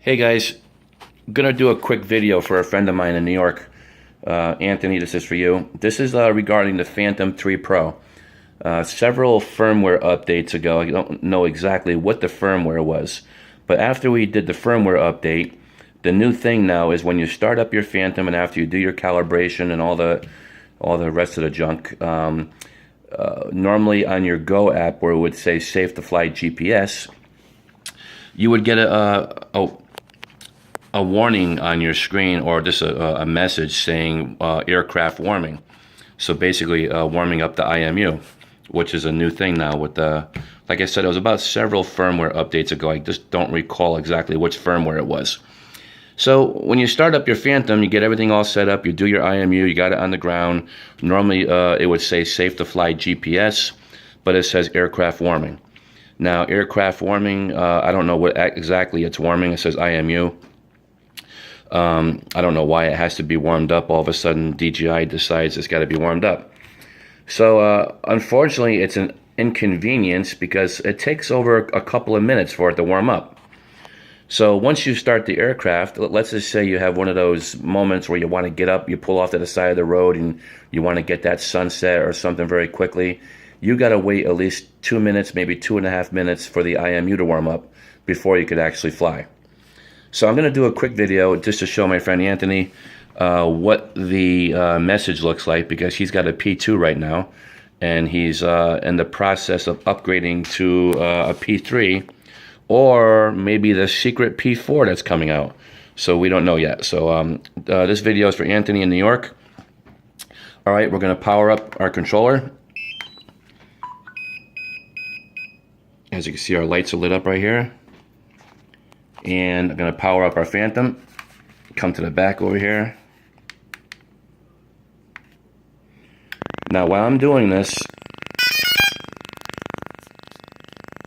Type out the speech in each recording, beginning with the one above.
Hey guys, gonna do a quick video for a friend of mine in New York. Anthony, this is for you. This is regarding the Phantom 3 Pro. Several firmware updates ago, I don't know exactly what the firmware was, but after we did the firmware update, the new thing now is when you start up your Phantom and after you do your calibration and all the rest of the junk, normally on your Go app where it would say Safe to Fly GPS, you would get a warning on your screen or just a message saying aircraft warming. So basically warming up the IMU, which is a new thing now with the, like I said, it was about several firmware updates ago. I just don't recall exactly which firmware it was. So when you start up your Phantom, you get everything all set up, you do your IMU, you got it on the ground. Normally it would say Safe to Fly GPS, but it says aircraft warming. Now aircraft warming, I don't know what exactly it's warming. It says IMU. I don't know why it has to be warmed up. All of a sudden, DJI decides it's got to be warmed up. So, unfortunately, it's an inconvenience because it takes over a couple of minutes for it to warm up. So, once you start the aircraft, let's just say you have one of those moments where you want to get up, you pull off to the side of the road, and you want to get that sunset or something very quickly. You got to wait at least 2 minutes, maybe 2.5 minutes for the IMU to warm up before you could actually fly. So I'm going to do a quick video just to show my friend Anthony what the message looks like, because he's got a P2 right now and he's in the process of upgrading to a P3 or maybe the secret P4 that's coming out. So we don't know yet. So this video is for Anthony in New York. All right, we're going to power up our controller. As you can see, our lights are lit up right here. And I'm going to power up our Phantom. Come to the back over here. Now while I'm doing this,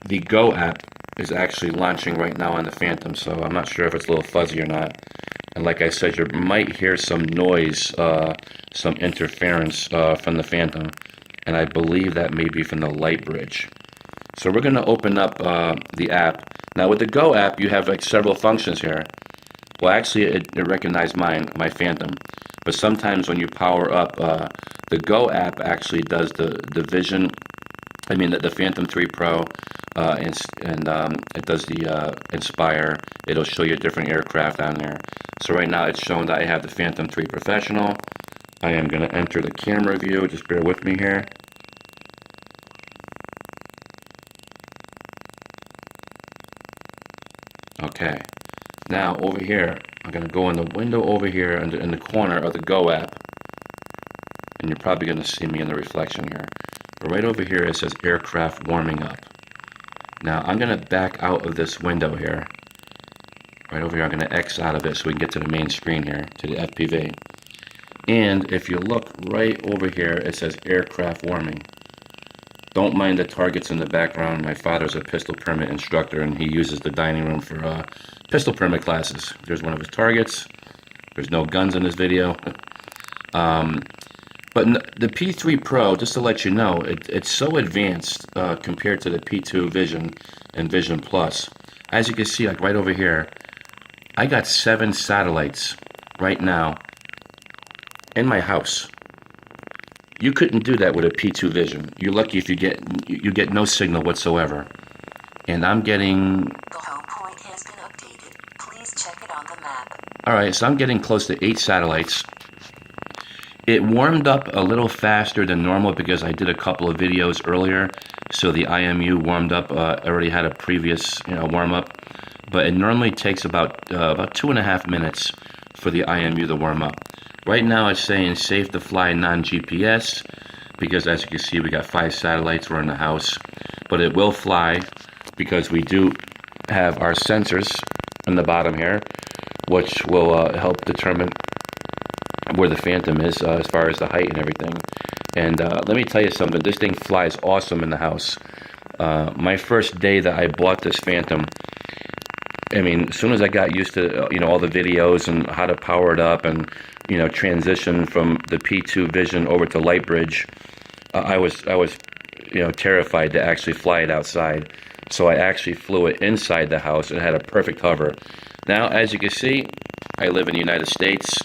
the Go app is actually launching right now on the Phantom, so I'm not sure if it's a little fuzzy or not. And like I said, you might hear some noise, some interference from the Phantom, and I believe that may be from the light bridge. So we're going to open up the app. Now with the Go app, you have like several functions here. Well, actually, it recognized my Phantom. But sometimes when you power up, the Go app actually does the Vision. I mean, the Phantom 3 Pro, and it does the Inspire. It'll show you different aircraft on there. So right now, it's showing that I have the Phantom 3 Professional. I am going to enter the camera view. Just bear with me here. Okay, now over here, I'm going to go in the window over here in the corner of the Go app, and you're probably going to see me in the reflection here. But right over here it says aircraft warming up. Now I'm going to back out of this window here. Right over here I'm going to X out of it so we can get to the main screen here, to the FPV. And if you look right over here, it says aircraft warming. Don't mind the targets in the background. My father's a pistol permit instructor, and he uses the dining room for pistol permit classes. There's one of his targets. There's no guns in this video. But the P3 Pro, just to let you know, it's so advanced compared to the P2 Vision and Vision Plus. As you can see, like right over here, I got 7 satellites right now in my house. You couldn't do that with a P2 Vision. You're lucky if you get no signal whatsoever. And I'm getting... The home point has been updated. Please check it on the map. Alright, so I'm getting close to 8 satellites. It warmed up a little faster than normal because I did a couple of videos earlier. So the IMU warmed up, already had a previous warm up. But it normally takes about 2.5 minutes for the IMU to warm up. Right now it's saying Safe to Fly non-GPS, because as you can see we got 5 satellites, we're in the house. But it will fly because we do have our sensors on the bottom here, which will help determine where the Phantom is as far as the height and everything. And let me tell you something, this thing flies awesome in the house. My first day that I bought this Phantom, I mean, as soon as I got used to all the videos and how to power it up and transition from the P2 Vision over to Lightbridge, I was terrified to actually fly it outside. So I actually flew it inside the house and had a perfect hover. Now, as you can see, I live in the United States.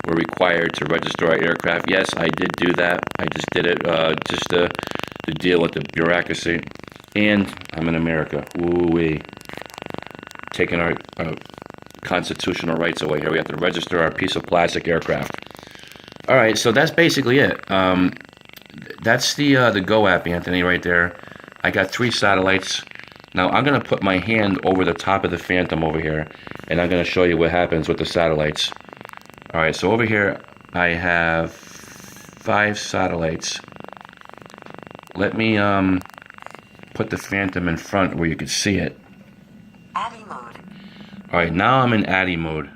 We're required to register our aircraft. Yes, I did do that. I just did it just to deal with the bureaucracy. And I'm in America. Ooh-wee. Taking our constitutional rights away here. We have to register our piece of plastic aircraft. All right, so that's basically it. That's the Go app, Anthony, right there. I got 3 satellites. Now I'm going to put my hand over the top of the Phantom over here, and I'm going to show you what happens with the satellites. All right, so over here I have 5 satellites. Let me put the Phantom in front where you can see it. ADI mode. All right, now I'm in ADI mode.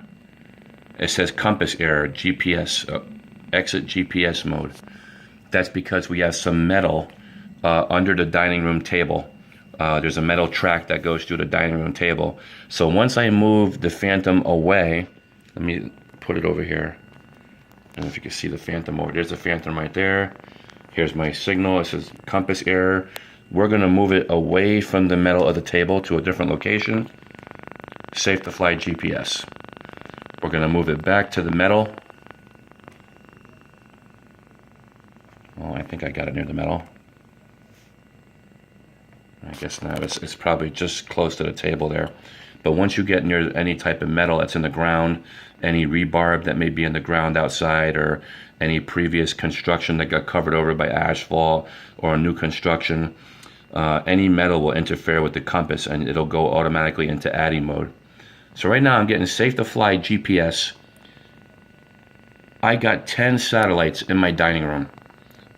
It says compass error, GPS, exit GPS mode. That's because we have some metal under the dining room table. There's a metal track that goes through the dining room table. So once I move the Phantom away, let me put it over here. I don't know if you can see the Phantom over. There's the Phantom right there. Here's my signal. It says compass error. We're going to move it away from the metal of the table to a different location. Safe to fly GPS. We're going to move it back to the metal. Well, I think I got it near the metal. I guess not. It's probably just close to the table there. But once you get near any type of metal that's in the ground, any rebarb that may be in the ground outside, or any previous construction that got covered over by asphalt or new construction, any metal will interfere with the compass and it'll go automatically into ADI mode. So right now I'm getting safe to fly GPS. I got 10 satellites in my dining room.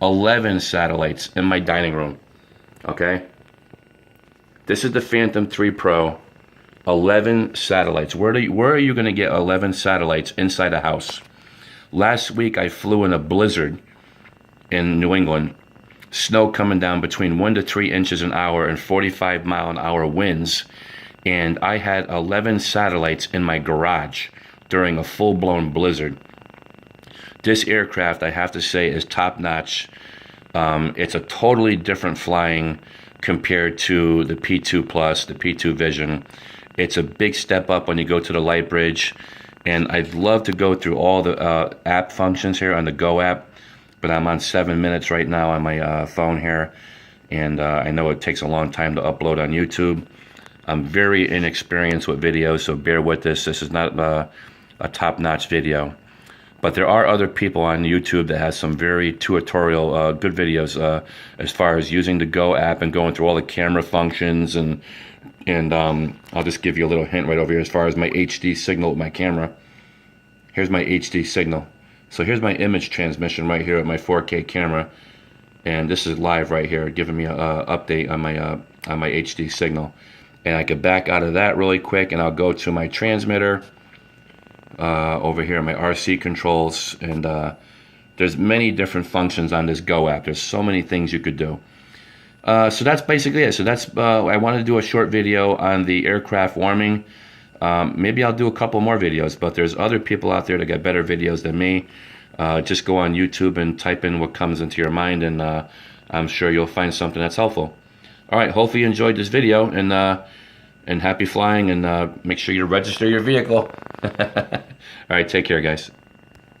11 satellites in my dining room. Okay? This is the Phantom 3 Pro. 11 satellites. Where are you going to get 11 satellites inside a house? Last week I flew in a blizzard in New England. Snow coming down between 1 to 3 inches an hour and 45-mile-an-hour winds. And I had 11 satellites in my garage during a full-blown blizzard. This aircraft, I have to say, is top-notch. It's a totally different flying compared to the P2 Plus, the P2 Vision. It's a big step up when you go to the Light Bridge. And I'd love to go through all the app functions here on the Go app, but I'm on 7 minutes right now on my phone here. And I know it takes a long time to upload on YouTube. I'm very inexperienced with videos, so bear with this. This is not a top-notch video. But there are other people on YouTube that has some very tutorial, good videos as far as using the Go app and going through all the camera functions. And I'll just give you a little hint right over here as far as my HD signal with my camera. Here's my HD signal. So here's my image transmission right here with my 4K camera. And this is live right here, giving me an update on my HD signal. And I can back out of that really quick, and I'll go to my transmitter. Over here, my RC controls, and there's many different functions on this Go app. There's so many things you could do. So that's basically it. So that's I wanted to do a short video on the aircraft warming. Maybe I'll do a couple more videos, but there's other people out there that got better videos than me. Just go on YouTube and type in what comes into your mind, and I'm sure you'll find something that's helpful. All right, hopefully you enjoyed this video, and happy flying, and make sure you register your vehicle. All right, take care, guys.